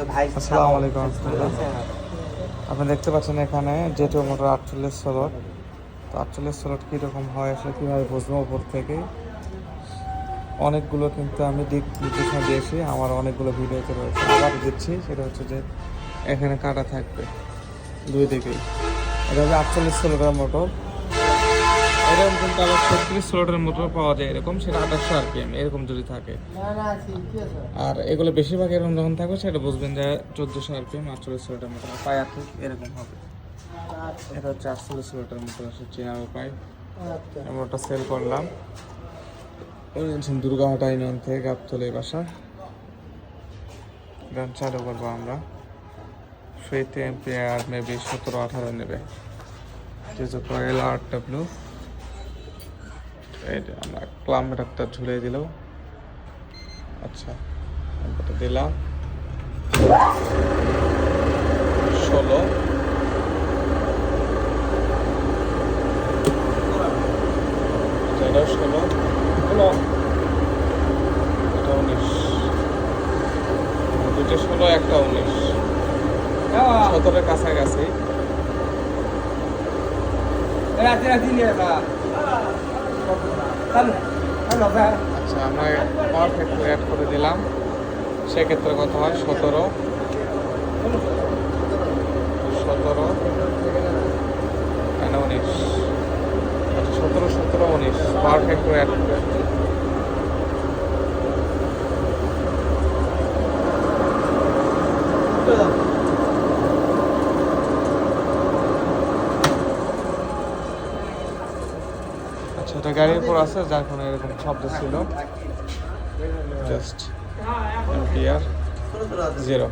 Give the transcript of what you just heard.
আসসালামু আলাইকুম। আপনি দেখতে পাচ্ছেন এখানে জেটো মোটর 48 স্লট। তো 48 স্লট কীরকম হয় আসলে কীভাবে বুঝবো উপর থেকে? অনেকগুলো কিন্তু আমি দিক নির্দেশনা দিয়েছি, আমার অনেকগুলো ভিডিওতে রয়েছে, আবার দিচ্ছি। সেটা হচ্ছে যে এখানে কাটা থাকবে দুই দিকেই। এটা হচ্ছে 48 স্লটের মোটর। এরকম কিন্তু আবার 36 স্লটের মোটর পাওয়া যায়, এরকম সেটা 2800 RPM এরকম যদি থাকে। আর এগুলো বেশিরভাগ এরকম যখন থাকবে সেটা বুঝবেন যে 1400 RPM 48 স্লটের মোটর পায়া ঠিক এরকম হবে। এটা হচ্ছে 48 স্লটের মোটর, আসলে চেনার উপায়। মোটরটা সেল করলাম দুর্গাহাটা ইউনিয়ন থেকে গাবতলী বাসা। গান চালু করবো আমরা। 20 এম্পিয়ার মেবি 17-18 নেবে। যেহেতু LRW এইটা আমরা ক্লাম মিটারটা ঝুলিয়ে দিল। আচ্ছা এটা দিলাম 16, এটা 16, এটা 19, দুটো 16 একটা 19, 17-এর কাছাকাছি। আচ্ছা আমরা পাওয়ার ফ্যাক্টর অ্যাড করে দিলাম, সেক্ষেত্রে কত হয়? 17 and 19। আচ্ছা 17-19 পাওয়ার ফ্যাক্টর অ্যাড করে। আচ্ছা এটা গাড়ির উপর আছে যার কোনো এরকম শব্দ ছিল। Just ampere 0।